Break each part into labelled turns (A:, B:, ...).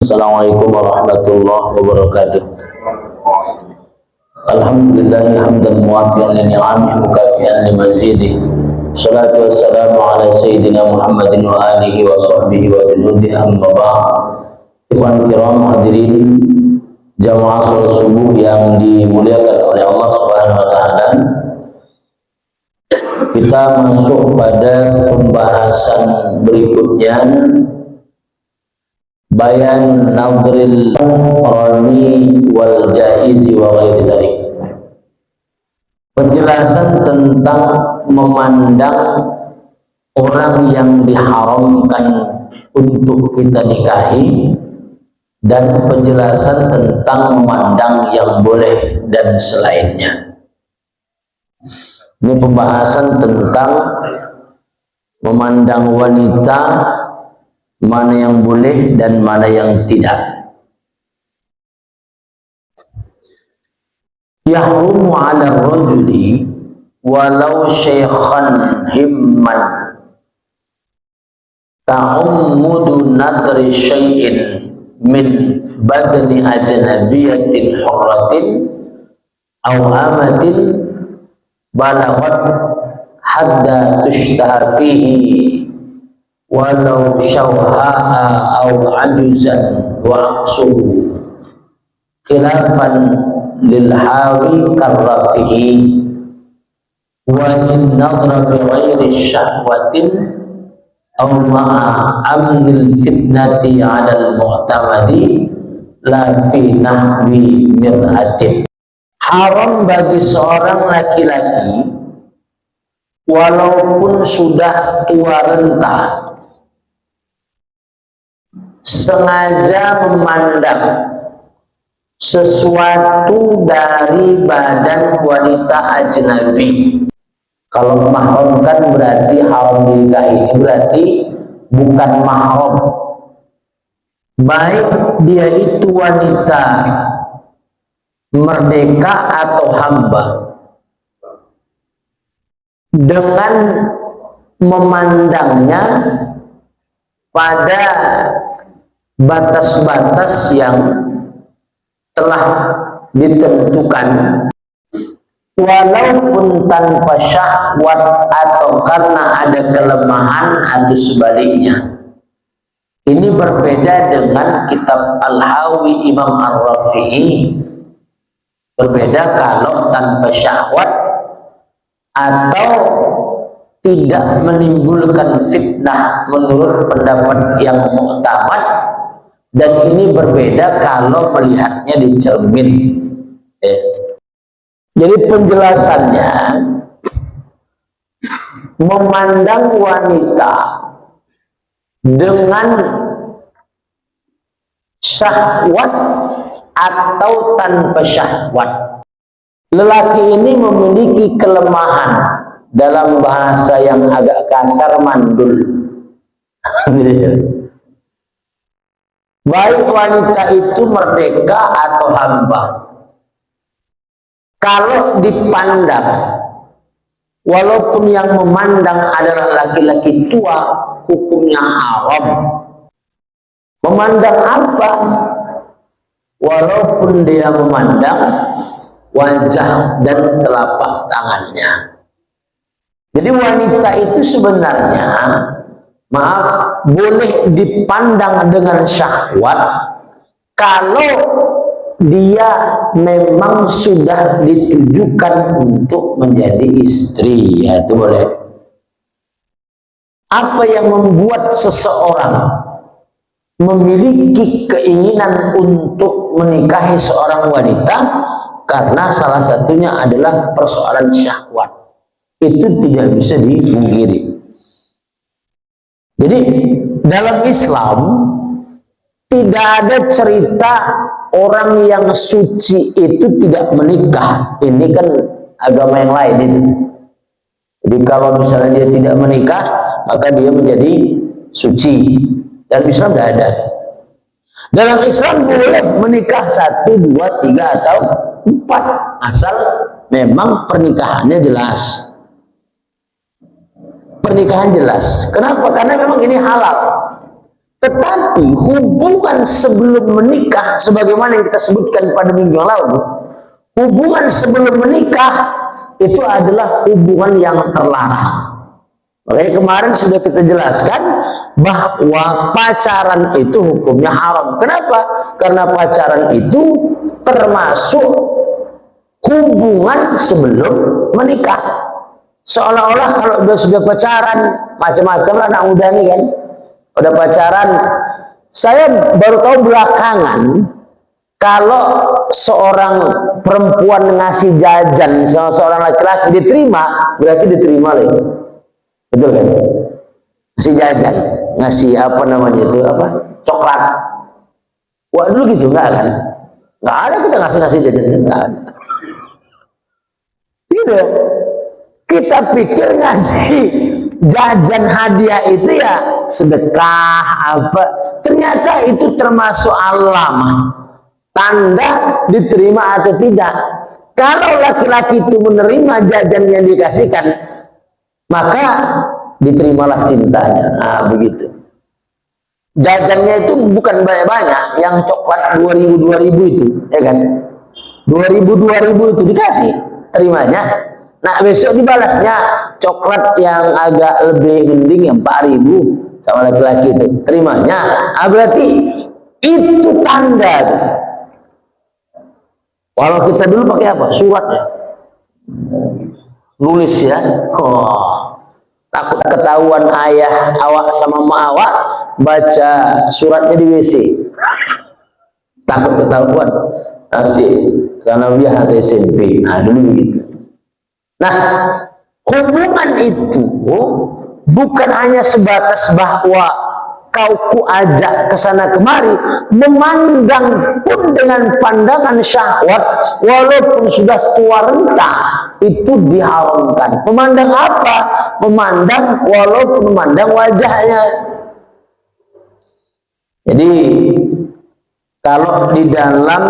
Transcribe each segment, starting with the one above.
A: Assalamualaikum warahmatullahi wabarakatuh. Alhamdulillah hamdan muwafiqan li ni'amihi mukafi'an li mazidih. Salatu wassalamu ala sayyidina Muhammadin wa alihi wa sahbihi wa junudihi amma ba'd. Ikhwan kiram hadirin jamaah salat subuh yang dimuliakan oleh Allah Subhanahu wa taala. Kita masuk pada pembahasan berikutnya, bayan nadril rani wal jaizi wa ghairi dzalik. Penjelasan tentang memandang orang yang diharamkan untuk kita nikahi dan penjelasan tentang memandang yang boleh dan selainnya. Ini pembahasan tentang memandang wanita, mana yang boleh dan mana yang tidak. Yahrumu 'ala rajuli walau syaikhan himman ta'ummudu nadri syai'in min badani ajnabiyatin hurratin aw amatin balaghat hadda tushtahar fihi walau syawha'a aw ajuzan wa aqsuhu khilafan lil hawi karrafi'i wa in nadra bi ghairi syahwatin aw ma'a amnil fitnati 'ala al mu'tamadi la fi nahwi mir'atin. Haram bagi seorang laki-laki walaupun sudah tua renta sengaja memandang sesuatu dari badan wanita ajnabi. Kalau mahram kan berarti haram dinikahi, ini berarti bukan mahram. Baik dia itu wanita merdeka atau hamba, dengan memandangnya pada batas-batas yang telah ditentukan, walaupun tanpa syahwat atau karena ada kelemahan atau sebaliknya. Ini berbeda dengan kitab Al-Hawi Imam Ar-Rafi'i. Berbeda kalau tanpa syahwat atau tidak menimbulkan fitnah menurut pendapat yang muktamad, dan ini berbeda kalau melihatnya di cermin. Jadi penjelasannya, memandang wanita dengan syahwat atau tanpa syahwat. Lelaki ini memiliki kelemahan, dalam bahasa yang agak kasar, mandul. Baik wanita itu merdeka atau hamba, kalau dipandang, walaupun yang memandang adalah laki-laki tua, hukumnya haram. Memandang apa? Walaupun dia memandang wajah dan telapak tangannya. Jadi wanita itu sebenarnya, maaf, boleh dipandang dengan syahwat kalau dia memang sudah ditujukan untuk menjadi istri, ya itu boleh. Apa yang membuat seseorang memiliki keinginan untuk menikahi seorang wanita? Karena salah satunya adalah persoalan syahwat. Itu tidak bisa dipungkiri. Jadi dalam Islam tidak ada cerita orang yang suci itu tidak menikah. Ini kan agama yang lain itu. Jadi kalau misalnya dia tidak menikah, maka dia menjadi suci. Dalam Islam tidak ada. Dalam Islam boleh menikah 1, 2, 3 atau 4, asal memang pernikahannya jelas. Pernikahan jelas. Kenapa? Karena memang ini halal. Tetapi hubungan sebelum menikah, sebagaimana yang kita sebutkan pada minggu yang lalu, hubungan sebelum menikah itu adalah hubungan yang terlarang. Makanya kemarin sudah kita jelaskan bahwa pacaran itu hukumnya haram. Kenapa? Karena pacaran itu termasuk hubungan sebelum menikah. Seolah-olah kalau sudah pacaran, macam-macam lah anak muda nih kan, udah pacaran. Saya baru tahu belakangan kalau seorang perempuan ngasih jajan sama seorang laki-laki diterima, berarti diterima lah itu. Betul kan? Ngasih jajan, ngasih apa namanya itu, apa, coklat. Wah dulu gitu nggak kan? Nggak ada kita ngasih jajan, nggak ada. Gitu. Kita pikir ngasih jajan hadiah itu ya sedekah apa, ternyata itu termasuk alamah, tanda diterima atau tidak. Kalau laki-laki itu menerima jajan yang dikasihkan, maka diterimalah cintanya. Nah, begitu. Jajannya itu bukan banyak-banyak, yang coklat 2000 itu, ya kan? 2000 itu dikasih, terimanya. Nah, besok dibalasnya coklat yang agak lebih mending yang 4000 sama laki-laki itu, terimanya. Ah, berarti itu tanda tuh. Kalau kita dulu pakai apa? Surat ya. Nulis ya. Oh, takut ketahuan ayah awak sama emak awak baca suratnya di WC. Takut ketahuan. Asik sanawiyah atau SMP. Nah, dulu begitu. Nah, hubungan itu bukan hanya sebatas bahwa kau ku ajak ke sana kemari, memandang pun dengan pandangan syahwat walaupun sudah tua renta itu diharamkan. Memandang apa? Memandang walaupun memandang wajahnya. Jadi kalau di dalam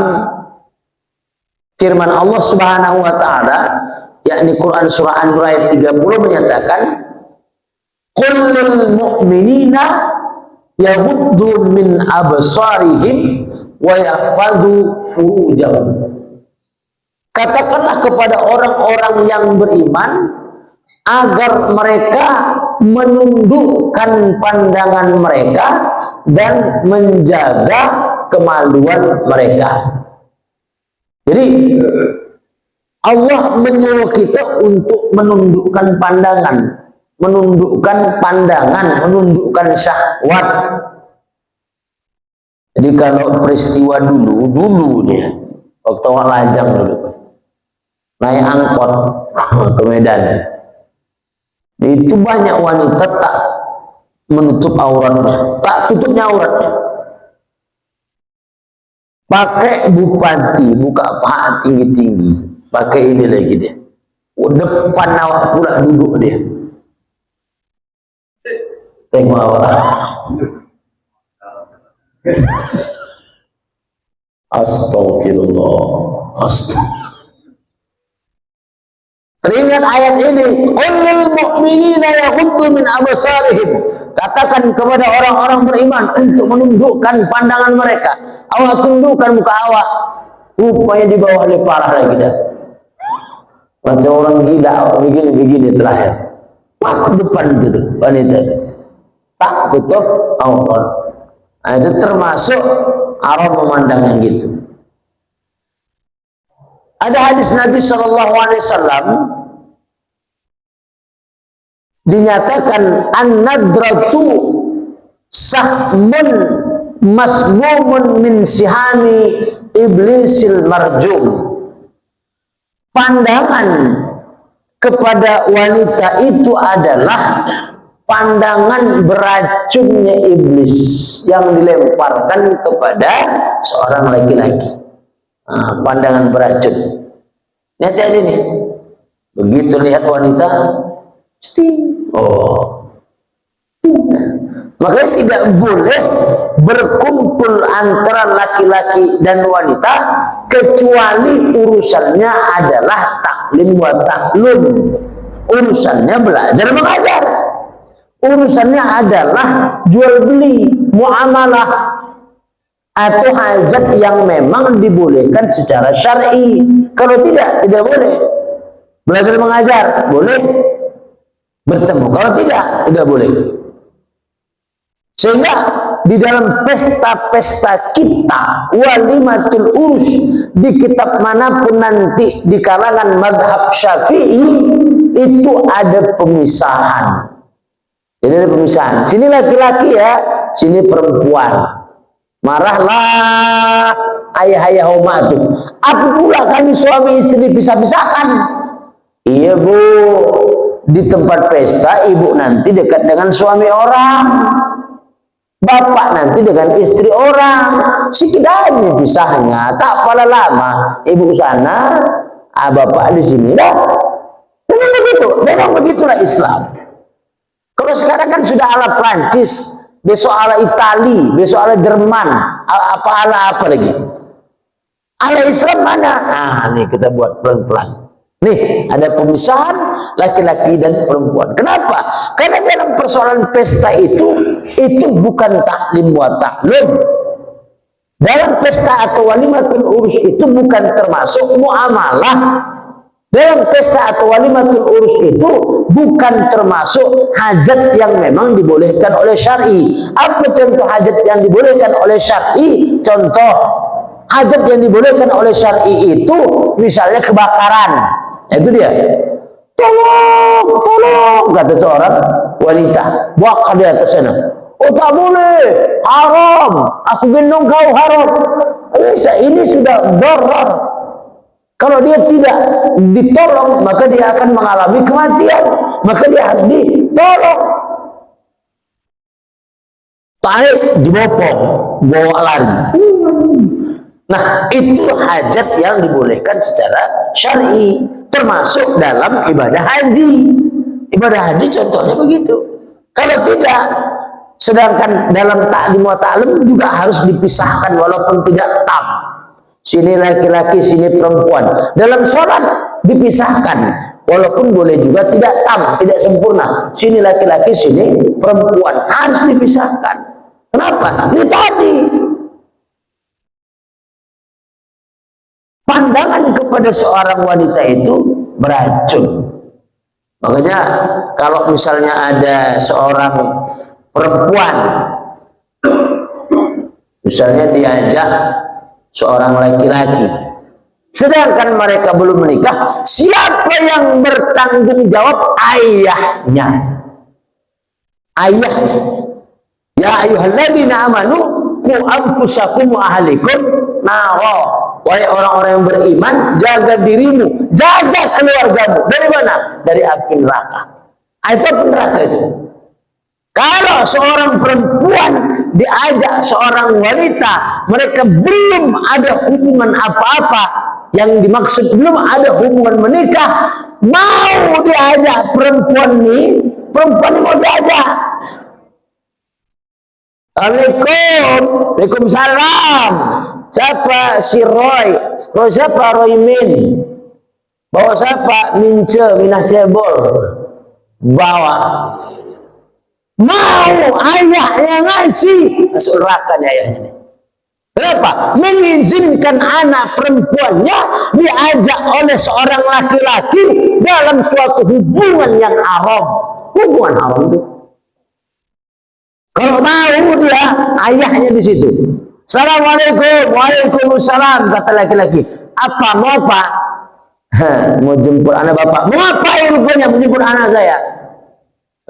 A: firman Allah Subhanahu wa taala, yakni Quran surah An-Nur ayat 30 menyatakan, qul lil mu'minina yaghuddu min absarihim wa yahfadhu furujahum. Katakanlah kepada orang-orang yang beriman agar mereka menundukkan pandangan mereka dan menjaga kemaluan mereka. Jadi Allah menyuruh kita untuk menundukkan pandangan, menundukkan syahwat. Jadi kalau peristiwa dulu dia, waktu awal lajang dulu, naik angkot ke Medan, itu banyak wanita tak menutup auratnya, tak tutupnya auratnya. Pakai bupati, buka paha tinggi-tinggi, pakai ini lagi dia. Depan awak pula duduk dia. Tengok awak. Astagfirullah. Astagfirullah. Teringat ayat ini, qul lil mu'minina yaghuddu min absarihim. Katakan kepada orang-orang beriman untuk menundukkan pandangan mereka. Awak tundukkan muka awak. Rupanya di bawah ini parah lagi dah. Macam orang gila, begini terakhir. Pas depan itu tuh, wanita itu. Tak tutup aurat. Nah, itu termasuk haram memandang yang gitu. Ada hadis Nabi SAW dinyatakan an-nadratu sahmun masmumun min sihami iblisil marjum. Pandangan kepada wanita itu adalah pandangan beracunnya iblis yang dilemparkan kepada seorang laki-laki. Nah, pandangan beracun. Lihat ini. Begitu lihat wanita, sting. Oh. Makanya tidak boleh berkumpul antara laki-laki dan wanita kecuali urusannya adalah taklim wa taklum. Urusannya belajar mengajar. Urusannya adalah jual beli, muamalah, atau hajat yang memang dibolehkan secara syar'i. Kalau tidak, tidak boleh. Belajar mengajar, boleh. Bertemu, kalau tidak boleh. Sehingga di dalam pesta-pesta kita, walimatul urus, di kitab manapun nanti di kalangan madhab Syafi'i, itu ada pemisahan. Jadi ada pemisahan. Sini laki-laki ya, sini perempuan. Marahlah ayah-ayah umat itu. Apa pula kami suami istri dipisah-pisahkan? Iya bu, di tempat pesta ibu nanti dekat dengan suami orang, bapak nanti dengan istri orang. Sedikit aja pisahnya, tak pala lama. Ibu sana, bapak di sini dah. Memang begitu, memang begitulah Islam. Kalau sekarang kan sudah ala Prancis, besok ala Itali, besok ala Jerman, apa lagi. Ala Islam mana? Nah, nih kita buat pelan-pelan. Nih, ada pemisahan laki-laki dan perempuan. Kenapa? Karena dalam persoalan pesta itu bukan taklim wa taklum. Dalam pesta atau walimatul urus itu bukan termasuk muamalah. Dalam pesta atau walimatul urus itu bukan termasuk hajat yang memang dibolehkan oleh syar'i. Apa contoh hajat yang dibolehkan oleh syar'i? Contoh hajat yang dibolehkan oleh syar'i itu misalnya kebakaran. Itu dia. Tolong, kata seorang wanita. Bakar di atas sana. Oh tak boleh, haram. Aku gendong kau haram. Bisa, ini sudah darar. Kalau dia tidak ditolong, maka dia akan mengalami kematian. Maka dia harus ditolong. Tarik, dibopong, bawa lari. Nah, itu hajat yang dibolehkan secara syar'i, termasuk dalam ibadah haji. Ibadah haji contohnya begitu. Kalau tidak, sedangkan dalam taklim wa ta'lim juga harus dipisahkan walaupun tidak tam. Sini laki-laki, sini perempuan. Dalam sholat dipisahkan, walaupun boleh juga tidak tam, tidak sempurna. Sini laki-laki, sini perempuan, harus dipisahkan. Kenapa? Ini tadi. Pandangan kepada seorang wanita itu beracun. Makanya kalau misalnya ada seorang perempuan, misalnya diajak seorang laki-laki, sedangkan mereka belum menikah, siapa yang bertanggung jawab? Ayahnya. Ayahnya. Ya ayyuhalladzina amanu qu anfusakum wa ahlikum nara. Wahai orang-orang yang beriman, jaga dirimu, jaga keluargamu. Dari mana? Dari api neraka. Itu api neraka itu. Kalau seorang perempuan diajak seorang wanita, mereka belum ada hubungan apa-apa, yang dimaksud belum ada hubungan menikah, mau diajak perempuan ini mau diajak. Assalamualaikum, waalaikumsalam. Siapa? Si Roy. Roy siapa? Roy Min. Bawa siapa? Mince, Minah Cebol. Bawa. Mau ayahnya ngasih. Masuk neraka nih ayahnya nih. Kenapa? Mengizinkan anak perempuannya diajak oleh seorang laki-laki dalam suatu hubungan yang haram. Hubungan haram itu. Kalau mau dia, ayahnya di situ. Assalamualaikum, waalaikumsalam, kata laki-laki. Apa, mau apa? Mau jemput anak bapak. Mau apa ya rupanya menjemput anak saya?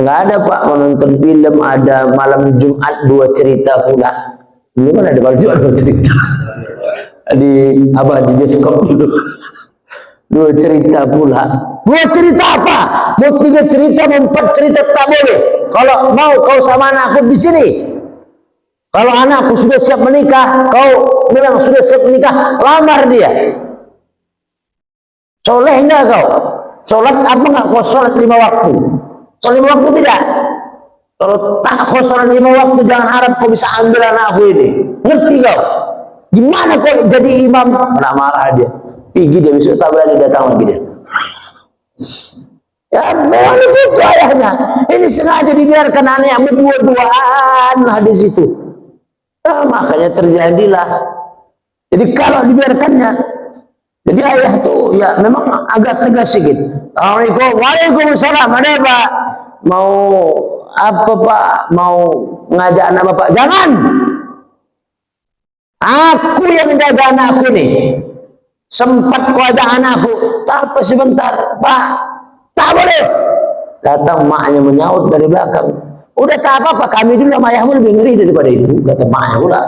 A: Enggak ada pak, mau nonton film, ada malam Jumat 2 cerita pula. Dulu kan ada malam Jumat 2 cerita. Di bioskop dulu. 2 cerita pula. 2 cerita apa? Mau 3 cerita, mau 4 cerita tak boleh. Kalau mau kau sama anakku di sini. Kalau anakku sudah siap menikah, kau memang sudah siap menikah, lamar dia. Soleh enggak kau? Sholat apa enggak kau sholat 5 waktu? Sholat 5 waktu tidak? Kalau tak kau sholat 5 waktu, jangan harap kau bisa ambil anakku ini. Ngerti kau? Gimana kau jadi imam? Kena marah dia. Pergi dia, besok tak berani datang lagi dia. Ya, memang di situ ayahnya. Ini sengaja dibiarkan anak berdua-duaan lah di situ. Nah, makanya terjadilah. Jadi kalau dibiarkannya, jadi ayah tuh ya memang agak tegas sedikit. Assalamualaikum, waalaikumsalam. Ada Pak? Mau apa Pak? Mau ngajak anak Bapak? Jangan. Aku yang jaga anakku nih. Sempat ku ajak anakku, tapi sebentar Pak. Tak boleh. Datang maknya menyaut dari belakang. Udah tak apa-apa, kami dulu sama ayahmu lebih ngeri daripada itu, kata maknya pula.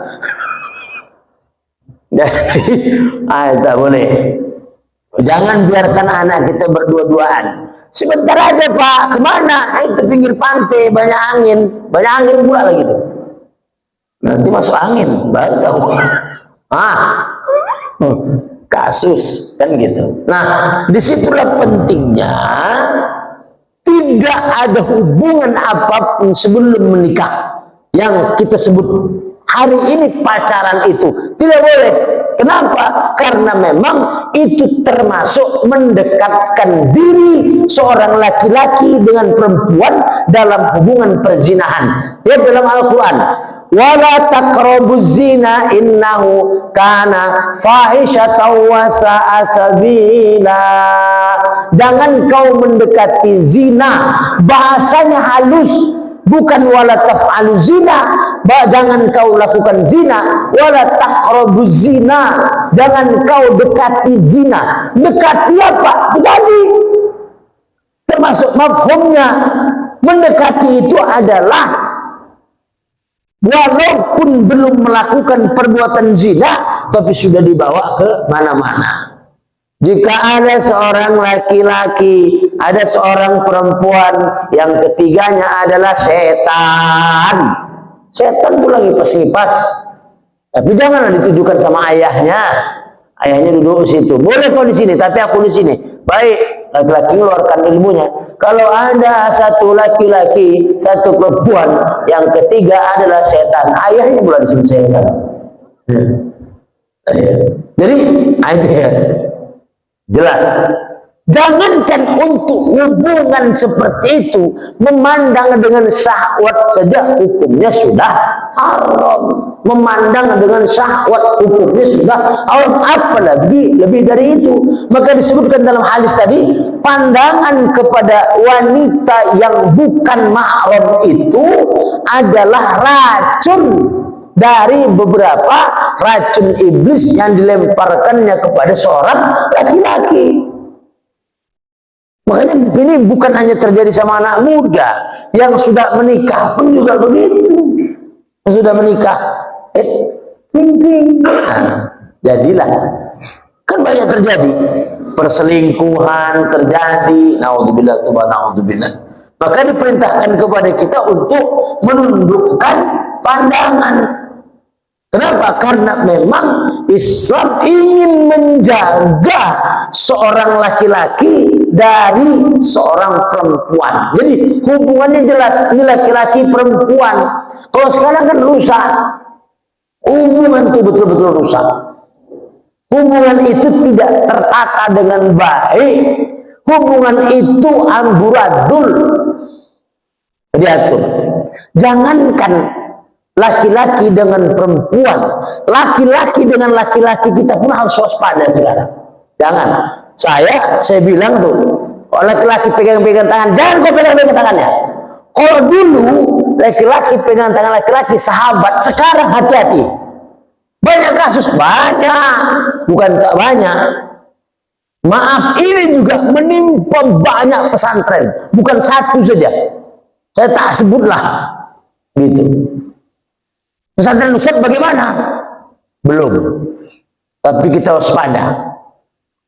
A: Jadi, tak boleh. Jangan biarkan anak kita berdua-duaan. Sebentar aja Pak, kemana? Itu pinggir pantai, banyak angin pula lagi tuh. Nanti masuk angin, baru tahu. Kasus kan gitu. Nah, disitulah pentingnya tidak ada hubungan apapun sebelum menikah. Yang kita sebut hari ini pacaran itu tidak boleh. Kenapa? Karena memang itu termasuk mendekatkan diri seorang laki-laki dengan perempuan dalam hubungan perzinahan. Ya, dalam Al-Quran, wala taqrabuz zina innahu kana fahishatan wa sa'a sabila. Jangan kau mendekati zina, bahasanya halus. Bukan wala taf'alu zina, jangan kau lakukan zina, wala taqrabuz zina, jangan kau dekati zina. Dekati apa? Tadi termasuk mafhumnya, mendekati itu adalah walaupun belum melakukan perbuatan zina, tapi sudah dibawa ke mana-mana. Jika ada seorang laki-laki, ada seorang perempuan, yang ketiganya adalah setan. Setan pula ngipas-ngipas. Tapi janganlah ditujukan sama ayahnya. Ayahnya duduk di situ. Boleh kau di sini, tapi aku di sini. Baik, laki-laki mengeluarkan ilmunya. Kalau ada satu laki-laki, satu perempuan, yang ketiga adalah setan, ayahnya pula disebut setan. Jadi, itu ya. Jelas. Jangankan untuk hubungan seperti itu, memandang dengan syahwat saja hukumnya sudah haram. Memandang dengan syahwat hukumnya sudah haram, apalagi lebih dari itu. Maka disebutkan dalam hadis tadi, pandangan kepada wanita yang bukan mahram itu adalah racun dari beberapa racun iblis yang dilemparkannya kepada seorang laki-laki. Makanya ini bukan hanya terjadi sama anak muda, yang sudah menikah pun juga begitu. Yang sudah menikah, ting-ting. Jadilah, kan banyak terjadi perselingkuhan terjadi. Naudzubillah, naudzubillah. Maka diperintahkan kepada kita untuk menundukkan pandangan. Kenapa? Karena memang Islam ingin menjaga seorang laki-laki dari seorang perempuan. Jadi hubungannya jelas, ini laki-laki perempuan. Kalau sekarang kan rusak. Hubungan itu betul-betul rusak. Hubungan itu tidak tertata dengan baik. Hubungan itu amburadul. Diatur. Jangankan laki-laki dengan perempuan, laki-laki dengan laki-laki, kita pun harus waspada sekarang. Jangan. Saya bilang tuh, kalau laki-laki pegang-pegang tangan, jangan kau pegang-pegang tangannya. Kalau dulu laki-laki pegang tangan laki-laki sahabat, sekarang hati-hati. Banyak kasus, banyak, bukan tak banyak. Maaf, ini juga menimpa banyak pesantren, bukan satu saja. Saya tak sebutlah, gitu. Pesantren Nusrat bagaimana? Belum. Tapi kita waspada.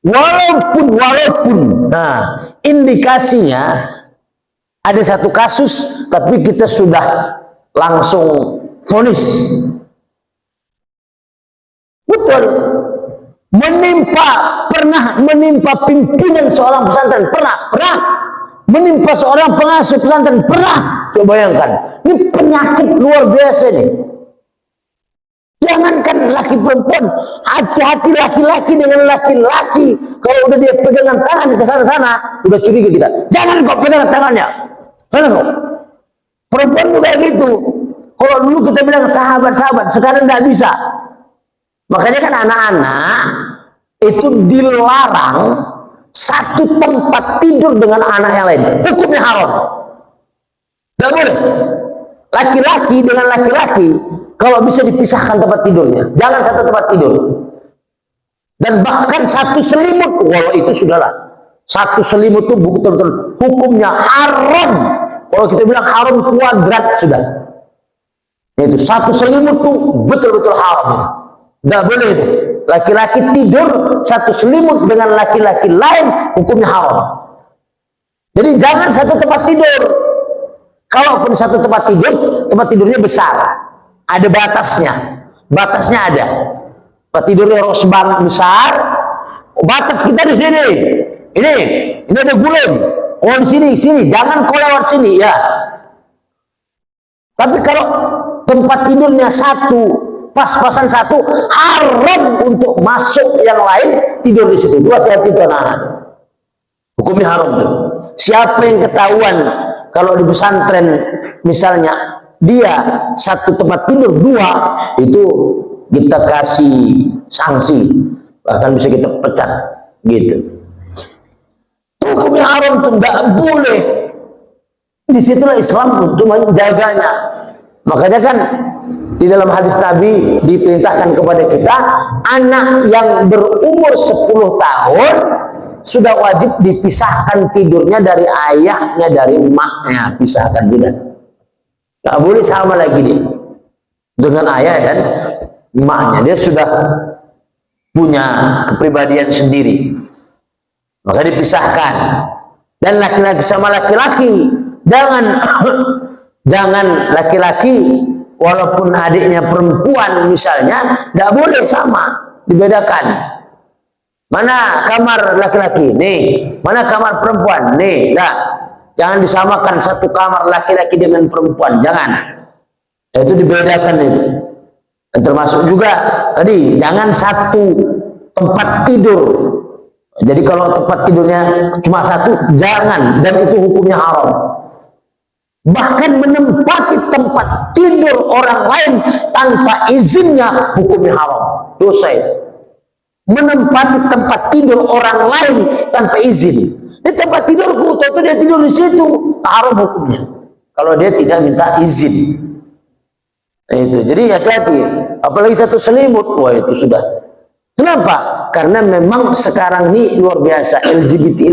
A: Walaupun, nah, indikasinya ada satu kasus, tapi kita sudah langsung vonis. Betul. Pernah menimpa pimpinan seorang pesantren, pernah. Menimpa seorang pengasuh pesantren, pernah. Coba bayangkan, ini penyakit luar biasa nih. Jangankan laki perempuan, hati-hati laki-laki dengan laki-laki. Kalau udah dia pegangan tangan ke sana-sana, udah curiga kita. Jangan kok pegangan tangannya. Sana kok. Perempuan juga gitu. Kalau dulu kita bilang sahabat-sahabat, sekarang nggak bisa. Makanya kan anak-anak itu dilarang satu tempat tidur dengan anak yang lain. Hukumnya haram. Nggak boleh. Laki-laki dengan laki-laki kalau bisa dipisahkan tempat tidurnya, jangan satu tempat tidur. Dan bahkan satu selimut, walau itu sudahlah. Satu selimut itu betul-betul hukumnya haram. Kalau kita bilang haram kuadrat sudah. Itu satu selimut tuh betul-betul haram itu. Nggak boleh itu. Laki-laki tidur satu selimut dengan laki-laki lain, hukumnya haram. Jadi jangan satu tempat tidur. Kalaupun satu tempat tidur, tempat tidurnya besar, ada batasnya, batasnya ada. Tempat tidurnya rosban besar, batas kita di sini, ini ada gulung, oh di sini, jangan kau lewat sini ya. Tapi kalau tempat tidurnya satu, pas-pasan satu, haram untuk masuk yang lain tidur di situ. Hati-hati tuh anak-anak. Hukumnya haram tuh. Siapa yang ketahuan kalau di pesantren misalnya dia satu tempat tidur dua, itu kita kasih sanksi, bahkan bisa kita pecat gitu. Hukumnya haram tuh, nggak boleh. Disitulah Islam untuk menjaganya. Makanya kan di dalam hadis Nabi diperintahkan kepada kita, anak yang berumur 10 tahun sudah wajib dipisahkan tidurnya dari ayahnya, dari emaknya, pisahkan sudah. Nggak boleh sama lagi dia dengan ayah dan emaknya, dia sudah punya kepribadian sendiri, maka dipisahkan. Dan laki-laki sama laki-laki, jangan jangan laki-laki walaupun adiknya perempuan misalnya, tidak boleh sama, dibedakan. Mana kamar laki-laki? Nih. Mana kamar perempuan? Nih. Nah, jangan disamakan satu kamar laki-laki dengan perempuan. Jangan. Itu dibedakan itu. Dan termasuk juga tadi, jangan satu tempat tidur. Jadi kalau tempat tidurnya cuma satu, jangan. Dan itu hukumnya haram. Bahkan menempati tempat tidur orang lain tanpa izinnya, hukumnya haram. Dosa itu. Menempati tempat tidur orang lain tanpa izin. Di tempat tidurku, tentu dia tidur di situ, haram hukumnya. Kalau dia tidak minta izin. Nah, itu. Jadi hati-hati. Apalagi satu selimut, wah itu sudah. Kenapa? Karena memang sekarang ini luar biasa LGBT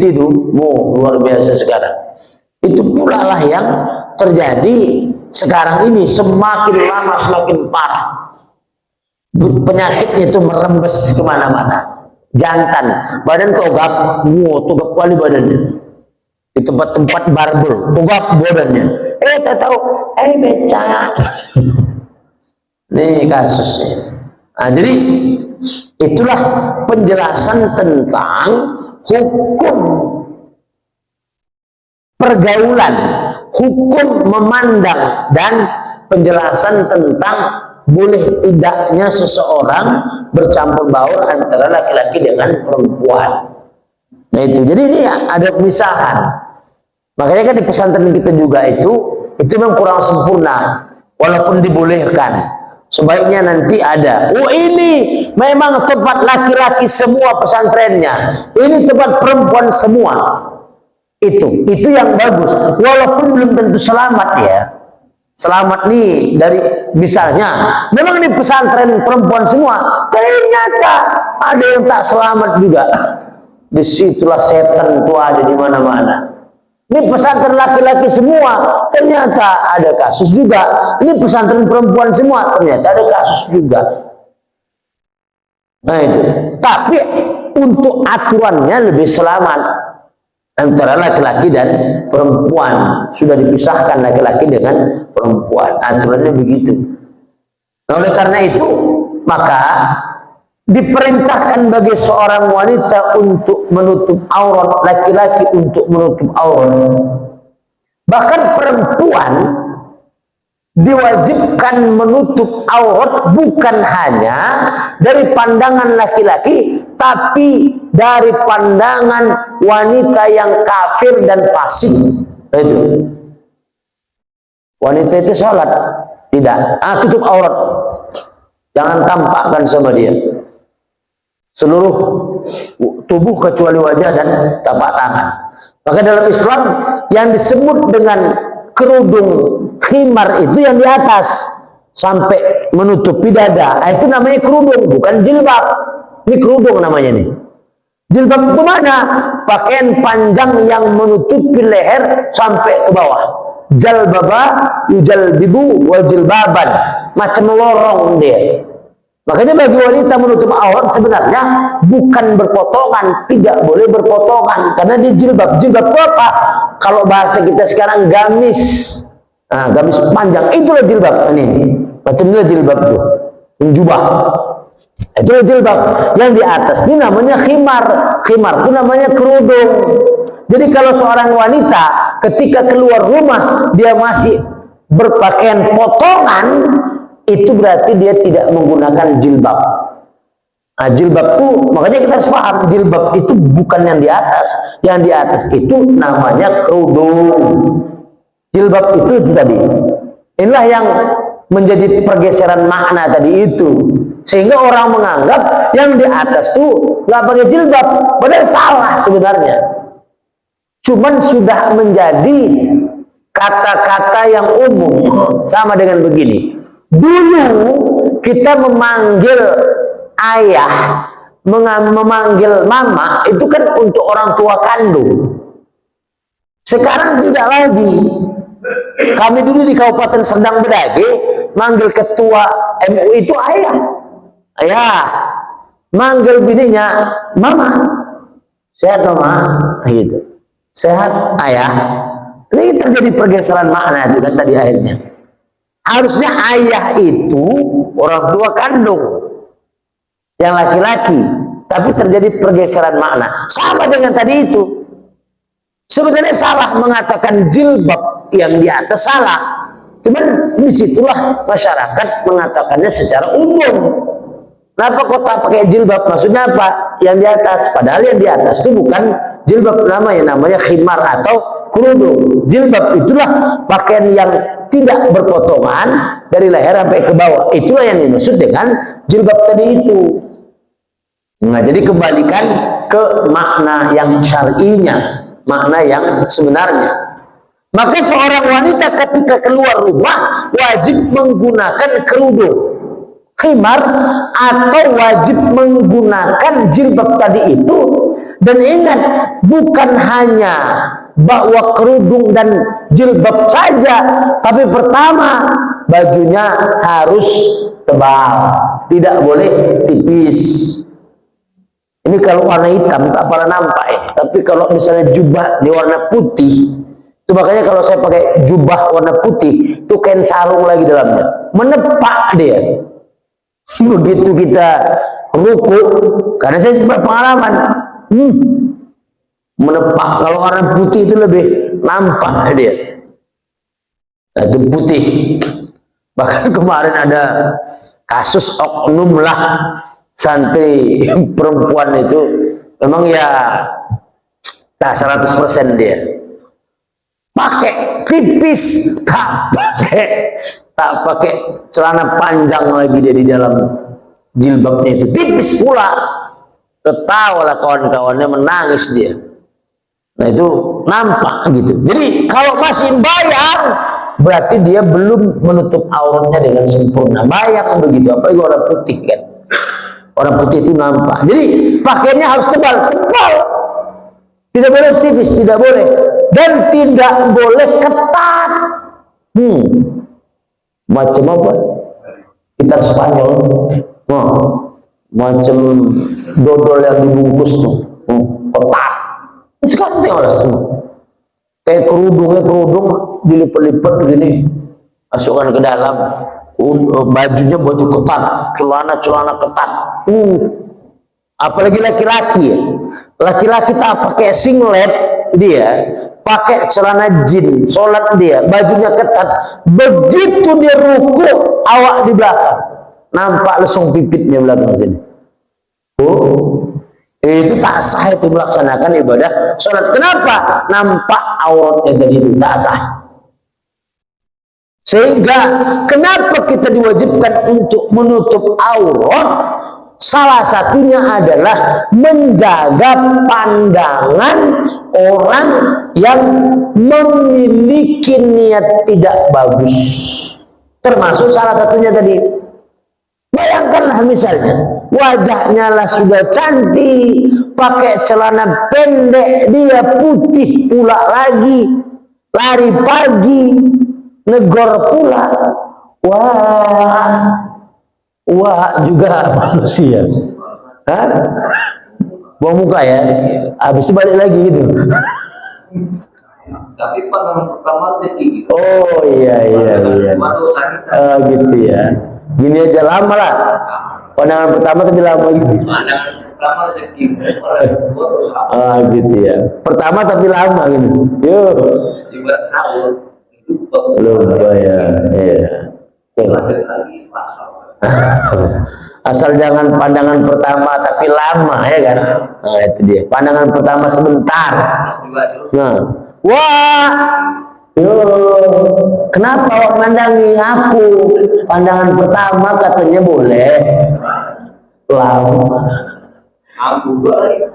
A: itu, luar biasa sekarang. Itu pula lah yang terjadi sekarang ini, semakin lama semakin parah. Penyakitnya itu merembes kemana-mana. Jantan, badan togap, togap kali badannya. Di tempat-tempat barbel, togap badannya. Tak tahu, becak. Nih kasusnya. Nah, jadi itulah penjelasan tentang hukum pergaulan, hukum memandang, dan penjelasan tentang boleh tidaknya seseorang bercampur baur antara laki-laki dengan perempuan. Nah itu, jadi ini ada pemisahan. Makanya kan di pesantren kita juga itu memang kurang sempurna, walaupun dibolehkan. Sebaiknya nanti ada, ini memang tempat laki-laki semua pesantrennya, ini tempat perempuan semua. Itu yang bagus, walaupun belum tentu selamat ya. Selamat nih dari misalnya memang ini pesantren perempuan semua, ternyata ada yang tak selamat juga. Disitulah setan itu ada di mana-mana. Ini pesantren laki-laki semua, ternyata ada kasus juga. Ini pesantren perempuan semua, ternyata ada kasus juga. Nah itu. Tapi untuk aturannya lebih selamat. Antara laki-laki dan perempuan sudah dipisahkan laki-laki dengan perempuan, aturannya begitu. Nah, oleh karena itu maka diperintahkan bagi seorang wanita untuk menutup aurat, laki-laki untuk menutup aurat. Bahkan perempuan diwajibkan menutup aurat bukan hanya dari pandangan laki-laki, tapi dari pandangan wanita yang kafir dan fasik. Itu wanita itu sholat tidak, tutup aurat, jangan tampakkan sama dia seluruh tubuh kecuali wajah dan tapak tangan. Maka dalam Islam yang disebut dengan kerudung khimar itu yang di atas sampai menutupi dada, itu namanya kerudung, bukan jilbab. Ini kerudung namanya nih. Jilbab itu mana? Pakaian panjang yang menutupi leher sampai ke bawah. Jalbaba yujalbibu wa jilbaban, macam lorong dia. Makanya bagi wanita menutup aurat sebenarnya bukan berpotongan, tidak boleh berpotongan karena dia jilbab. Jilbab itu apa? Kalau bahasa kita sekarang gamis. Nah, gamis panjang itulah jilbab. Ini macam inilah jilbab tuh, jubah. Itulah jilbab. Yang di atas ini namanya khimar. Khimar itu namanya kerudung. Jadi kalau seorang wanita ketika keluar rumah dia masih berpakaian potongan, itu berarti dia tidak menggunakan jilbab. Nah, jilbab itu makanya kita harus paham, jilbab itu bukan yang di atas. Yang di atas itu namanya kerudung. Jilbab itu tadi. Inilah yang menjadi pergeseran makna tadi itu. Sehingga orang menganggap yang di atas tuh nggak pakai jilbab, padahal salah sebenarnya. Cuman sudah menjadi kata-kata yang umum, sama dengan begini. Dulu kita memanggil ayah, memanggil mama itu kan untuk orang tua kandung. Sekarang tidak lagi. Kami dulu di Kabupaten Serdang Bedage manggil ketua MUI itu ayah. Ayah, manggil bininya mama. Sehat mama, gitu. Sehat ayah. Ini terjadi pergeseran makna itu kan tadi akhirnya. Harusnya ayah itu orang tua kandung yang laki-laki, tapi terjadi pergeseran makna. Sama dengan tadi itu. Sebenarnya salah mengatakan jilbab yang di atas, salah. Cuman disitulah masyarakat mengatakannya secara umum. Kenapa kok tak pakai jilbab? Maksudnya apa? Yang di atas. Padahal yang di atas itu bukan jilbab namanya khimar atau kerudung. Jilbab itulah pakaian yang tidak berpotongan dari leher sampai ke bawah. Itulah yang dimaksud dengan jilbab tadi itu. Nah, jadi kembalikan ke makna yang syar'inya, makna yang sebenarnya. Maka seorang wanita ketika keluar rumah wajib menggunakan kerudung khimar atau wajib menggunakan jilbab tadi itu. Dan ingat, bukan hanya bahwa kerudung dan jilbab saja, tapi pertama bajunya harus tebal, tidak boleh tipis. Ini kalau warna hitam tak pernah nampak ini. Tapi kalau misalnya jubah di warna putih, itu makanya kalau saya pakai jubah warna putih itu kain sarung lagi dalamnya, menepak dia. Begitu kita ruku, karena saya berpengalaman, menepak. Kalau warna putih itu lebih nampak dia. Nah, itu putih. Bahkan kemarin ada kasus oknum lah santri perempuan itu, memang ya tak 100% dia pakai tipis, tak pakai celana panjang lagi dia di dalam jilbabnya itu, tipis pula. Ketawalah kawan-kawannya, menangis dia. Nah, itu nampak gitu. Jadi kalau masih bayang, berarti dia belum menutup auratnya dengan sempurna. Bayang begitu, apalagi orang putih kan. Orang putih itu nampak. Jadi pakaiannya harus tebal. Tidak boleh tipis, tidak boleh. Dan tidak boleh ketat. Macam apa? Gitar Spanyol. Macam dodol yang dibungkus tuh. Ketat. Sekarang tengoklah semua. Kayak kerudung dilipat-lipat begini. Masukkan ke dalam. Bajunya baju ketat, celana ketat. Apalagi laki-laki. Laki-laki tak pakai singlet, dia pakai celana jin, sholat dia, bajunya ketat. Begitu dia ruku, awak di belakang, nampak lesung pipitnya belakang sini. Oh, itu tak sah itu melaksanakan ibadah sholat. Kenapa? Nampak auratnya tadi itu tak sah. Sehingga kenapa kita diwajibkan untuk menutup aurat? Salah satunya adalah menjaga pandangan orang yang memiliki niat tidak bagus. Termasuk salah satunya tadi. Bayangkanlah misalnya, wajahnya lah sudah cantik, pakai celana pendek, dia putih pula lagi, lari pagi, negor pula. Wah juga manusia. Hah? Buang muka ya, habis itu balik lagi gitu.
B: Tapi pandangan pertama rezeki gitu.
A: Oh iya. Gitu ya. Gini aja lama lah. Pandangan pertama tapi lama gitu.
B: Pandangan pertama rezeki.
A: Gitu ya. Pertama tapi lama gitu. Yo.
B: Ibarat sahur.
A: Lupa ya. Iya. Asal jangan pandangan pertama tapi lama ya kan. Nah itu dia. Pandangan pertama sebentar. Nah, wah, yo, kenapa awak mandangi aku? Pandangan pertama katanya boleh. Lama.
B: Aku boleh.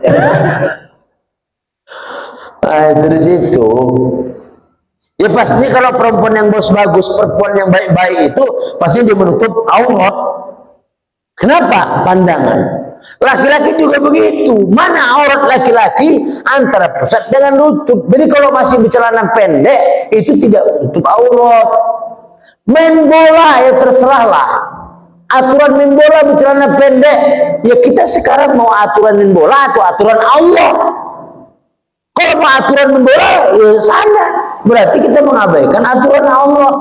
A: Nah, dari situ. Ya pastinya kalau perempuan yang bos bagus, perempuan yang baik-baik itu pasti dia menutup aurat. Kenapa? Pandangan. Laki-laki juga begitu. Mana aurat laki-laki antara pusat dengan lutut. Jadi kalau masih bercelana pendek itu tidak menutup aurat. Main bola ya terserahlah. Aturan main bola bercelana pendek. Ya kita sekarang mau aturan main bola atau aturan Allah. Kalau mau aturan main bola ya sana. Berarti kita mengabaikan aturan Allah.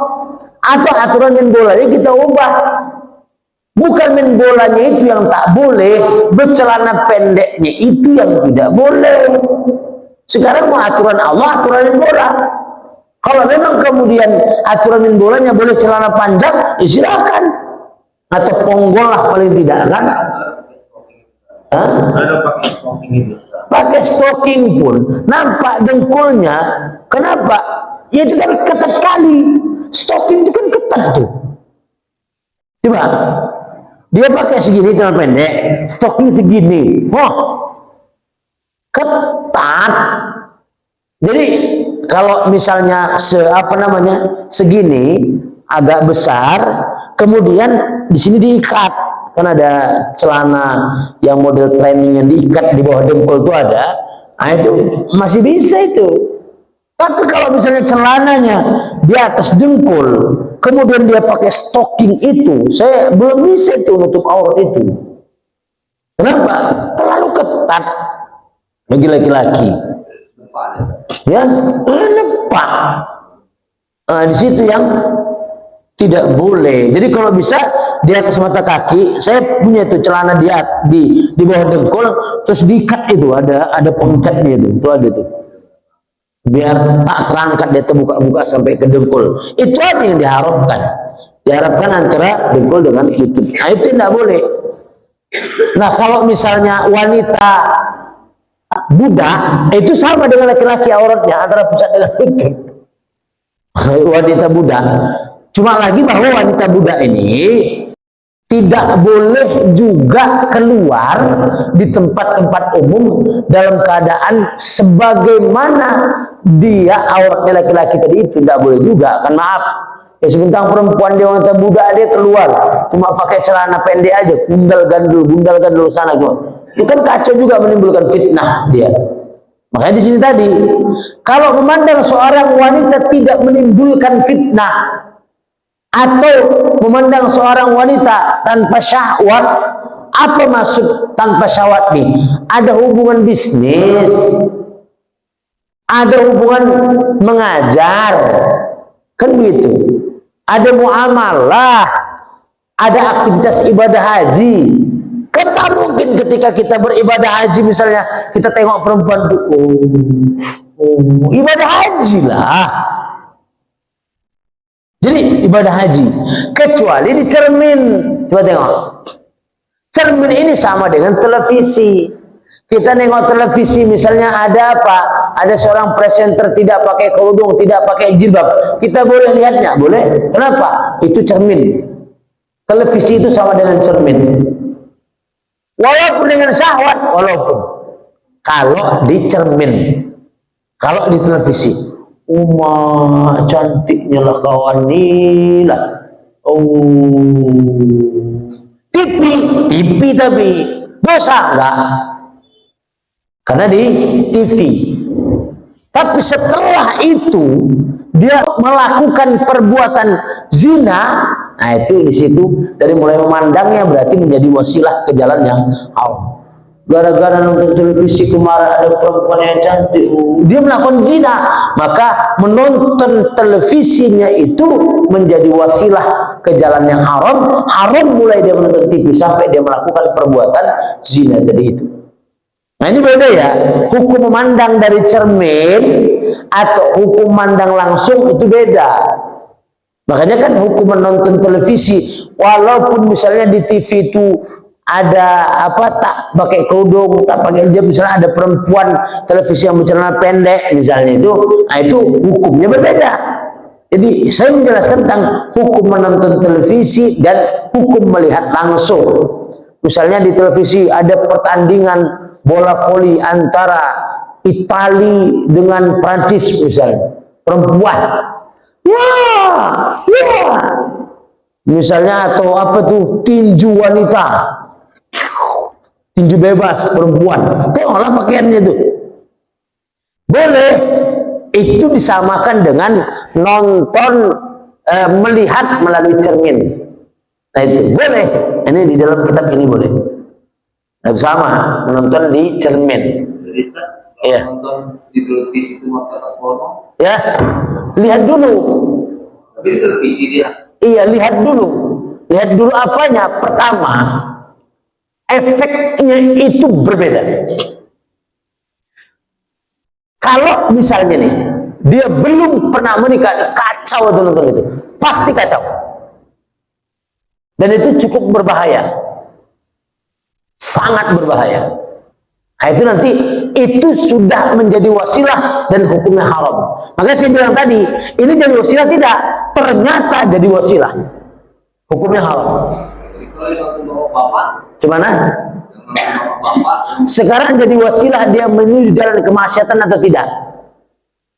A: Atau aturan main bolanya kita ubah. Bukan main bolanya itu yang tak boleh, bercelana pendeknya itu yang tidak boleh. Sekarang mau aturan Allah, aturan main bola. Kalau memang kemudian aturan main bolanya boleh celana panjang, ya silakan. Atau ponggol lah paling tidak kan?
B: Ada pakai stocking itu.
A: Pakai stocking pun nampak dengkulnya. Kenapa? Ya itu kan ketat kali. Stocking itu kan ketat tuh. Coba dia pakai segini celana pendek, stocking segini. Ketat. Jadi kalau misalnya segini agak besar, kemudian di sini diikat. Kan ada celana yang model training yang diikat di bawah dengkul itu ada. Nah itu masih bisa itu. Tapi kalau misalnya celananya di atas dengkul, kemudian dia pakai stocking itu, saya belum bisa itu nutup aurat itu. Kenapa? Terlalu ketat bagi laki-laki. Ya, lepas. Nah, di situ yang tidak boleh. Jadi kalau bisa di atas mata kaki, saya punya itu celana di bawah dengkul, terus diikat itu ada pengikatnya itu ada tuh. Biar tak terangkat dia terbuka-buka sampai ke dengkul. Itu aja yang diharapkan. Diharapkan antara dengkul dengan lutut. Nah itu tidak boleh. Nah kalau misalnya wanita budak, itu sama dengan laki-laki auratnya antara pusat dengan lutut. Wanita budak. Cuma lagi bahwa wanita budak ini tidak boleh juga keluar di tempat-tempat umum dalam keadaan sebagaimana dia auratnya laki-laki tadi itu. Tidak boleh juga, kan maaf ya, sebentar perempuan dia wanita budak dia keluar cuma pakai celana pendek aja, gundal gandul sana itu kan kacau juga, menimbulkan fitnah dia. Makanya di sini tadi kalau memandang seorang wanita tidak menimbulkan fitnah atau memandang seorang wanita tanpa syahwat, apa maksud tanpa syahwat nih? Ada hubungan bisnis, ada hubungan mengajar, kan begitu. Ada muamalah, ada aktivitas ibadah haji. Kan tak mungkin ketika kita beribadah haji misalnya kita tengok perempuan tuh, Oh, ibadah haji lah. Jadi ibadah haji, kecuali di cermin. Coba tengok. Cermin ini sama dengan televisi. Kita nengok televisi, misalnya ada apa? Ada seorang presenter tidak pakai kerudung, tidak pakai jilbab. Kita boleh lihatnya? Boleh. Kenapa? Itu cermin. Televisi itu sama dengan cermin. Walaupun dengan syahwat, walaupun. Kalau di cermin. Kalau di televisi. Cantiknya lah kawan ni lah. TV tapi dosa enggak? Karena di TV. Tapi setelah itu dia melakukan perbuatan zina, nah itu di situ dari mulai memandangnya berarti menjadi wasilah ke jalan yang haram. Gara-gara nonton televisi kemarin ada perempuan yang cantik, dia melakukan zina, maka menonton televisinya itu menjadi wasilah ke jalan yang haram. Haram mulai dia menonton TV sampai dia melakukan perbuatan zina tadi itu. Nah ini beda ya, hukum memandang dari cermin atau hukum memandang langsung itu beda. Makanya kan hukum menonton televisi, walaupun misalnya di TV itu ada apa, tak pakai kerudung, tak pakai hijab, misalnya ada perempuan televisi yang bercelana pendek misalnya itu, nah itu hukumnya berbeda. Jadi saya menjelaskan tentang hukum menonton televisi dan hukum melihat langsung. Misalnya di televisi ada pertandingan bola voli antara Itali dengan Prancis misalnya, perempuan, ya, misalnya, atau apa tuh, tinju wanita, tinju bebas perempuan, tengoklah pakaiannya tuh. Boleh, itu disamakan dengan nonton, melihat melalui cermin. Nah itu boleh, ini di dalam kitab ini boleh. Nah, sama menonton di cermin.
B: Jadi
A: Iya.
B: nonton di televisi itu maka porno.
A: Ya, lihat dulu.
B: Tapi di televisi dia.
A: Iya, lihat dulu. Lihat dulu apanya? Pertama, efeknya itu berbeda. Kalau misalnya nih, dia belum pernah menikah, kacau itu nonton itu. Pasti kacau. Dan itu cukup berbahaya. Sangat berbahaya. Nah itu nanti, itu sudah menjadi wasilah dan hukumnya haram. Makanya saya bilang tadi, ini jadi wasilah tidak? Ternyata jadi wasilah. Hukumnya haram. Gimana? Sekarang jadi wasilah dia menuju jalan kemaksiatan atau tidak?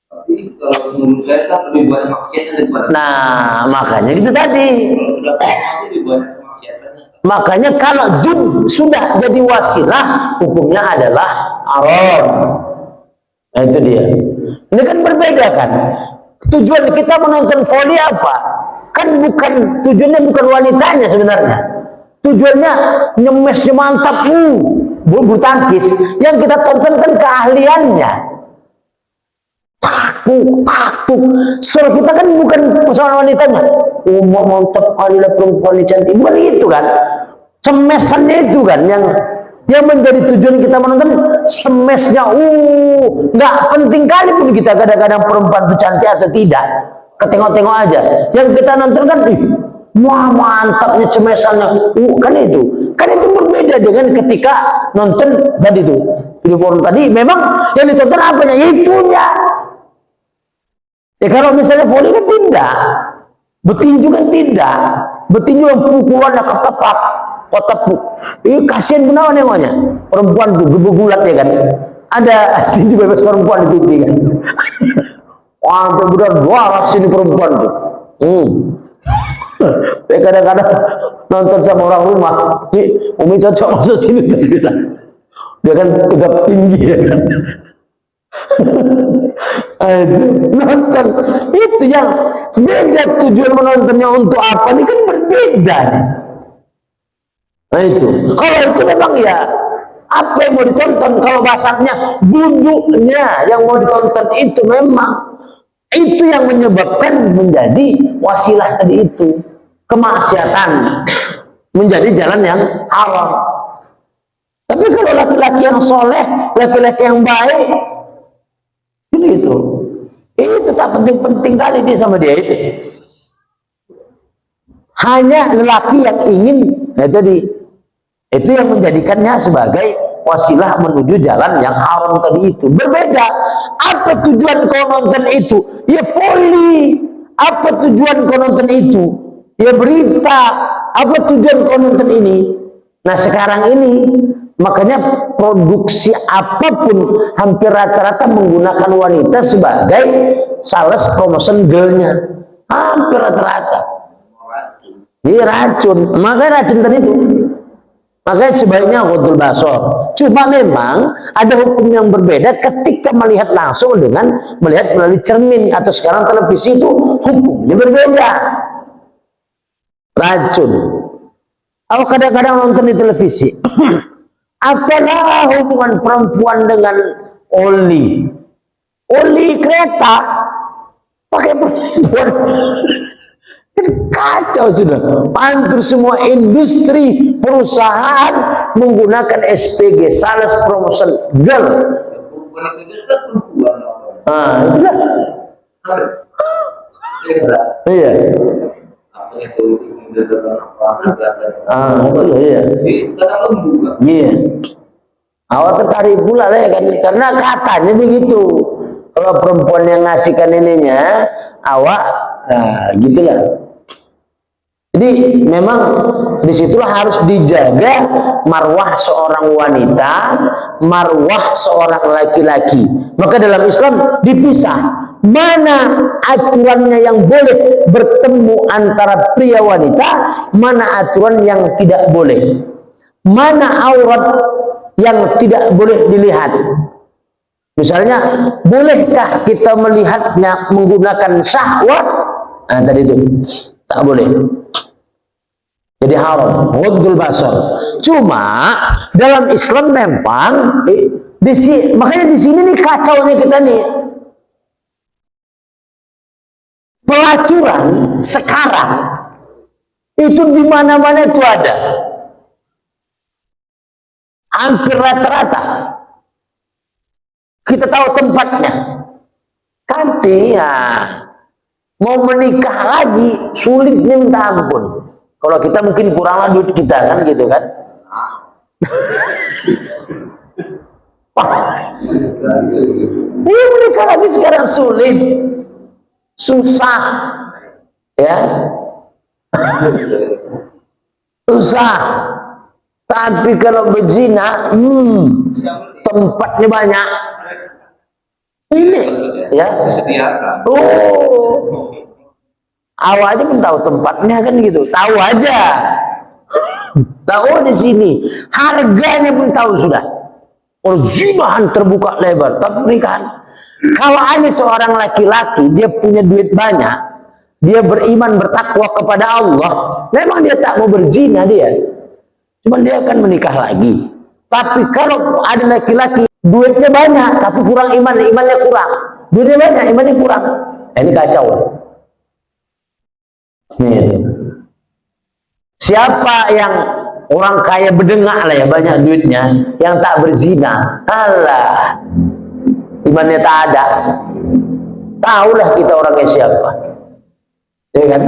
B: Tapi kalau menurut saya kan lebih banyak maksiatnya daripada.
A: Nah, makanya gitu tadi.
B: Kalau sudah porno lebih banyak maksiatannya.
A: Makanya kalau sudah jadi wasilah, hukumnya adalah haram. Nah itu dia. Ini kan berbeda kan. Tujuan kita menonton voli apa? Kan bukan, tujuannya bukan wanitanya sebenarnya. Tujuannya nyemesnya mantap, bulu tangkis. Yang kita tonton kan keahliannya. Takut. Soal kita kan bukan persoalan wanitanya. Mantap kali lah perempuan ini cantik. Bukan itu kan. Semesannya itu kan yang menjadi tujuan kita menonton, semesnya. Nggak penting kali pun kita kadang-kadang perempuan itu cantik atau tidak. Ketengok-tengok aja. Yang kita nonton kan, wah mantapnya cemesannya. Kan itu berbeda dengan ketika nonton tadi itu video porno tadi. Memang yang ditonton apanya? Itunya. Ya kalau misalnya voli kan tidak, betinju kan tidak, betinju yang pukulannya ketepak, ketepuk. Ini kasihan benar nengoknya. Perempuan tuh gebugulat ya kan. Ada tinju bebas perempuan di TV kan. Wah, sampai benar waras ini perempuan tuh. Kadang-kadang nonton sama orang rumah, Umi cocok masuk sini tuh. Dia kan tegap tinggi ya kan. Nonton itu yang beda, tujuan menontonnya untuk apa ini kan berbeda. Nah itu kalau itu memang ya apa yang mau ditonton, kalau bahasanya duduknya yang mau ditonton itu memang itu yang menyebabkan menjadi wasilah tadi itu kemaksiatan, menjadi jalan yang haram. Tapi kalau laki-laki yang soleh, laki-laki yang baik, Itu tak penting-penting kali dia sama dia itu. Hanya lelaki yang ingin, nah jadi itu yang menjadikannya sebagai wasilah menuju jalan yang haram tadi itu. Berbeda. Apa tujuan kau nonton itu? Ya volley. Apa tujuan kau nonton itu? Ya berita. Apa tujuan kau nonton ini? Nah sekarang ini makanya produksi apapun hampir rata-rata menggunakan wanita sebagai sales promotion girlnya. Hampir rata-rata. Ini racun. Makanya racun tadi itu. Makanya sebaiknya ghadul basar. Cuma memang ada hukum yang berbeda ketika melihat langsung dengan melihat melalui cermin atau sekarang televisi itu hukumnya berbeda. Racun. Aku kadang-kadang nonton di televisi. Apalah hubungan perempuan dengan oli? Oli kereta pakai perempuan. Kacau sudah. Hampir semua industri perusahaan menggunakan SPG, sales promotion girl. Ah, itulah. Iya. Iya. Iya. Awak tertarik pula lah ya kan, karena katanya begitu. Kalau perempuan yang ngasihkan ininya, awak, nah gitulah. Jadi memang disitulah harus dijaga marwah seorang wanita, marwah seorang laki-laki. Maka dalam Islam dipisah mana aturannya yang boleh bertemu antara pria wanita, mana aturan yang tidak boleh, mana aurat yang tidak boleh dilihat. Misalnya, bolehkah kita melihatnya menggunakan syahwat? Nah tadi itu tak boleh. Jadi haram, ghadul basar. Cuma dalam Islam memang makanya di sini nih kacaunya kita nih. Pelacuran sekarang itu di mana-mana itu ada. Hampir rata-rata. Kita tahu tempatnya. Tapi ya mau menikah lagi sulitnya minta ampun. Kalau kita mungkin kuranglah duit kita kan gitu kan. Ini menikah lagi sekarang sulit, susah, ya, susah. Tapi kalau berzina, tempatnya banyak. Ini, ya. Oh. Awak aja pun tahu tempatnya kan gitu, tahu aja, tahu di sini, harganya pun tahu sudah. Zinahan terbuka lebar, tapi pernikahan. Kalau ada seorang laki-laki dia punya duit banyak, dia beriman bertakwa kepada Allah, memang dia tak mau berzina dia, cuma dia akan menikah lagi. Tapi kalau ada laki-laki duitnya banyak tapi kurang iman, imannya kurang, duitnya banyak, imannya kurang, ini kacau. Itu. Siapa yang orang kaya berdengak lah ya, banyak duitnya, yang tak berzina, Allah, imannya tak ada. Tahulah kita orangnya siapa, ya kan?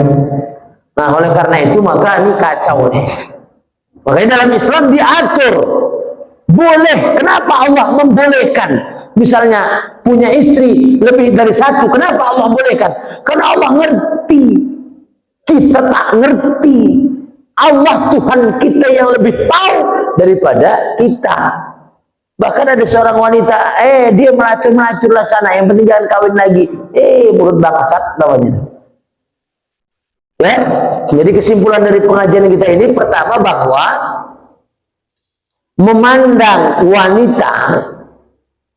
A: Nah oleh karena itu maka ini kacau nih. Makanya dalam Islam diatur boleh. Kenapa Allah membolehkan? Misalnya punya istri lebih dari satu, kenapa Allah bolehkan? Karena Allah ngerti. Kita tak ngerti. Allah Tuhan kita yang lebih tahu daripada kita. Bahkan ada seorang wanita, dia melacur-melacur lah sana, yang penting jangan kawin lagi. Mulut bangsat namanya itu. Ya, jadi kesimpulan dari pengajian kita ini, pertama bahwa memandang wanita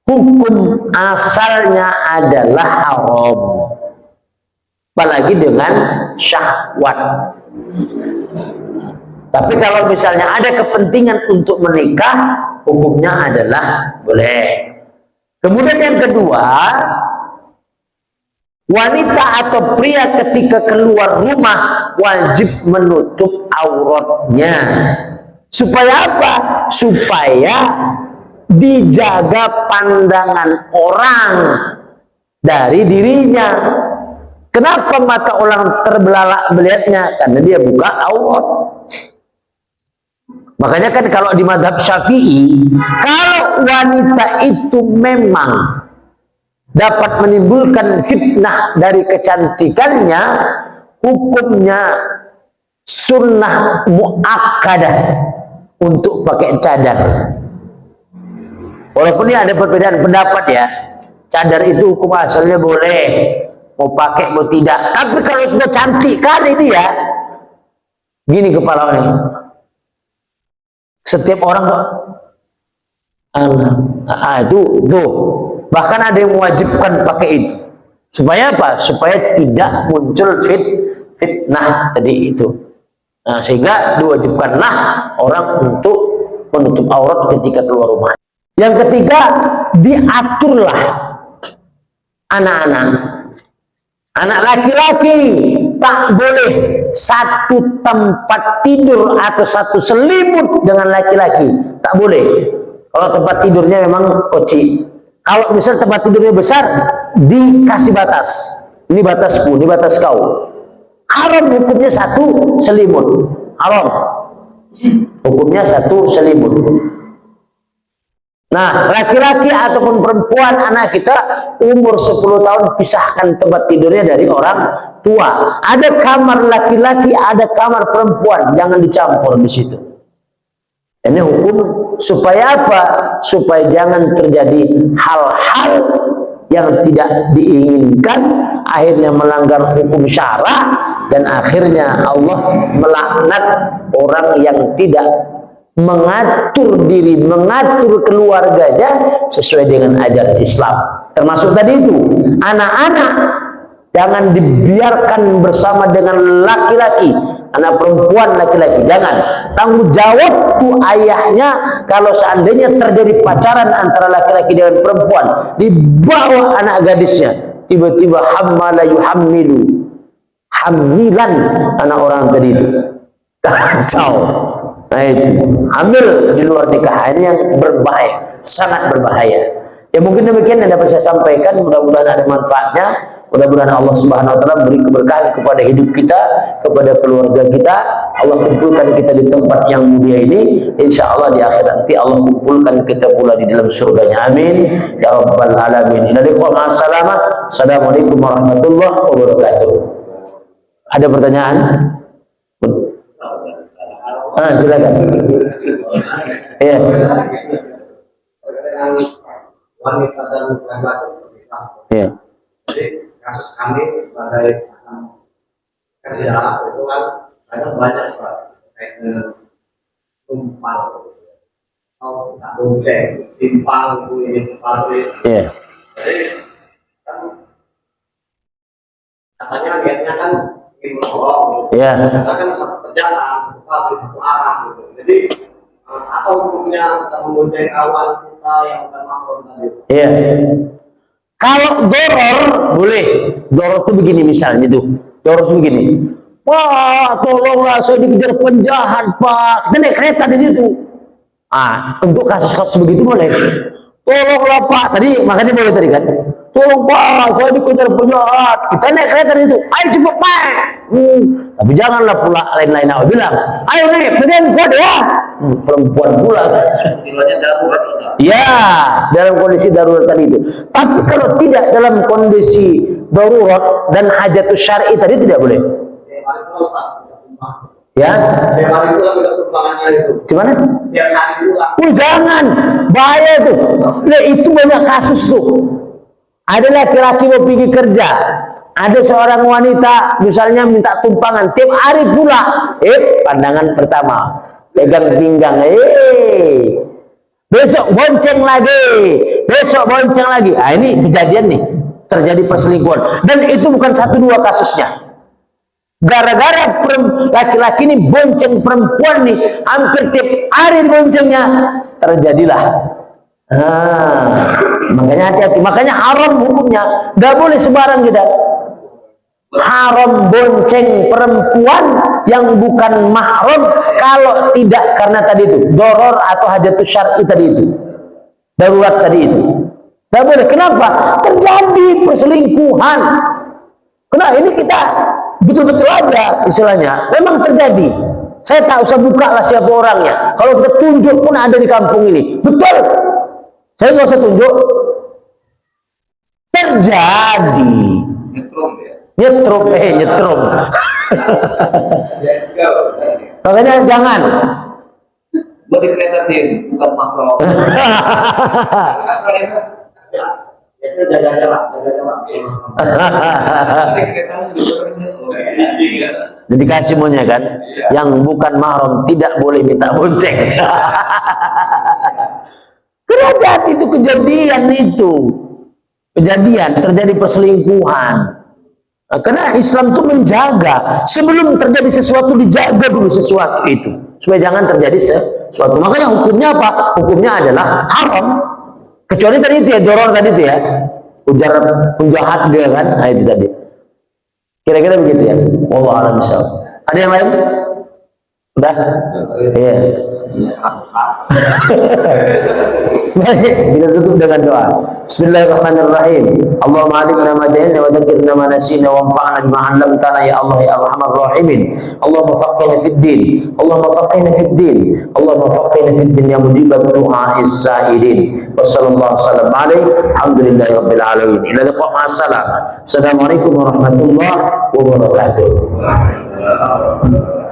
A: hukum asalnya adalah haram. Apalagi dengan syahwat. Tapi kalau misalnya ada kepentingan untuk menikah, hukumnya adalah boleh. Kemudian yang kedua, wanita atau pria ketika keluar rumah wajib menutup auratnya. Supaya apa? Supaya dijaga pandangan orang. dari dirinya. Kenapa mata orang terbelalak melihatnya? Karena dia buka aurat. Makanya kan kalau di mazhab Syafi'i, kalau wanita itu memang dapat menimbulkan fitnah dari kecantikannya, hukumnya sunnah muakkadah untuk pakai cadar. Walaupun ini ada perbedaan pendapat ya, cadar itu hukum asalnya boleh, mau pakai mau tidak. Tapi kalau sudah cantik kali dia, gini kepala ini, setiap orang kok, itu tuh, bahkan ada yang mewajibkan pakai itu. Supaya apa? Supaya tidak muncul fitnah tadi itu. Nah, sehingga diwajibkanlah orang untuk menutup aurat ketika keluar rumah. Yang ketiga, diaturlah anak-anak. Anak laki-laki tak boleh satu tempat tidur atau satu selimut dengan laki-laki. Tak boleh. Kalau tempat tidurnya memang kecil. Kalau misal tempat tidurnya besar, dikasih batas. Ini batasku, ini batas kau. Haram hukumnya satu selimut. Haram. Hukumnya satu selimut. Nah, laki-laki ataupun perempuan anak kita umur 10 tahun pisahkan tempat tidurnya dari orang tua. Ada kamar laki-laki, ada kamar perempuan, jangan dicampur di situ. Ini hukum supaya apa? Supaya jangan terjadi hal-hal yang tidak diinginkan, akhirnya melanggar hukum syara, dan akhirnya Allah melaknat orang yang tidak mengatur diri, mengatur keluarganya sesuai dengan ajaran Islam. Termasuk tadi itu, anak-anak jangan dibiarkan bersama dengan laki-laki, anak perempuan laki-laki, jangan. Tanggung jawab tuh ayahnya kalau seandainya terjadi pacaran antara laki-laki dengan perempuan, dibawa anak gadisnya, tiba-tiba hammala yuhammilu, hamilan anak orang tadi itu, kacau. Nah itu, hamil di luar nikah, ini yang berbahaya, sangat berbahaya. Ya mungkin demikian yang dapat saya sampaikan, mudah-mudahan ada manfaatnya, mudah-mudahan Allah Subhanahu wa taala beri keberkahan kepada hidup kita, kepada keluarga kita. Allah kumpulkan kita di tempat yang mulia ini, insya Allah di akhirat nanti Allah kumpulkan kita pula di dalam surganya, amin ya rabbal alamin. Assalamualaikum warahmatullahi wabarakatuh. Ada pertanyaan? Silakan. Iya.
C: Wanita dan laki-laki berpisah.
A: Iya.
C: Jadi kasus kami sebagai kerja itu kan kadang banyak soal kayak tumpang atau tak bonceng, simpang itu ini pabrik.
A: Iya.
C: Jadi kan katanya niatnya kan ingin menolong.
A: Iya.
C: Karena kan satu kerjaan, satu pabrik, satu arah gitu. Jadi apa hukumnya kita membonceng kawan kita yang bukan mahram tadi?
A: Iya. Kalau doror boleh. Doror itu begini misalnya tuh. Doror itu begini. Pak, tolonglah saya dikejar penjahat, Pak. Kita naik kereta di situ. Untuk kasus-kasus begitu boleh. Tolonglah Pak. Tadi makanya boleh tadi kan. Tolong Pak, saya dikejar penjahat. Kita naik kereta di situ. Ayo cepet Pak. Tapi janganlah pula lain-lain aku bilang. Ayo naik, pegang kuat ya. Perempuan pula. Ya, dalam kondisi darurat tadi itu. Tapi kalau tidak dalam kondisi darurat dan hajatus syar'i tadi tidak boleh. Ya. Gimana? Jangan, bahaya itu. Nah, itu banyak kasus tuh. Ada laki-laki mau pergi kerja, ada seorang wanita misalnya minta tumpangan, tiap hari pula, pandangan pertama, pegang pinggang, besok bonceng lagi, besok bonceng lagi. Ini kejadian nih, terjadi perselingkuhan, dan itu bukan 1-2 kasusnya. Gara-gara laki-laki ini bonceng perempuan nih, hampir tiap hari boncengnya, terjadilah. Makanya hati-hati, makanya haram hukumnya, nggak boleh sembarang kita. Haram bonceng perempuan yang bukan mahram kalau tidak karena tadi itu doror atau hajatus syar'i tadi itu, darurat tadi itu. Tidak boleh. Kenapa? Terjadi perselingkuhan. Kenapa? Ini kita betul-betul aja istilahnya. Memang terjadi. Saya tak usah buka lah siapa orangnya. Kalau kita tunjuk pun ada di kampung ini. Betul. Saya nggak usah tunjuk. Terjadi.
B: Nyetrum ya.
A: Nyetrum. Makanya jangan.
B: Buat dikreatif, bukan makro.
C: Ya, biasanya jaga jarak.
A: Jadi kasih maunya kan, yang bukan mahram tidak boleh minta bonceng. Kerajaan itu kejadian terjadi perselingkuhan. Karena Islam itu menjaga, sebelum terjadi sesuatu dijaga dulu sesuatu itu supaya jangan terjadi sesuatu. Makanya hukumnya apa? Hukumnya adalah haram. Kecuali tadi itu ya, doror tadi itu ya, ujar penjahat dia kan, nah itu tadi. Kira-kira begitu ya. Wallahu a'lam bishawab. Ada yang lain? Udah? Iya. Baik, kita tutup dengan doa. Bismillahirrahmanirrahim. Allahumma alimna ma jahilna wa dzakirna ma nasina wanfa'na bima 'allamtana ya Allah ya Arhamar Rahimin. Allahumma faqqihna fid din. Allahumma faqqihna fid din. Allahumma faqqihna fid din ya mujibat du'a'is sa'ilin. Wa sallallahu sallam alaihi. Alhamdulillahi rabbil alamin. Ila liqa' ma'assalam. Assalamualaikum warahmatullahi wabarakatuh.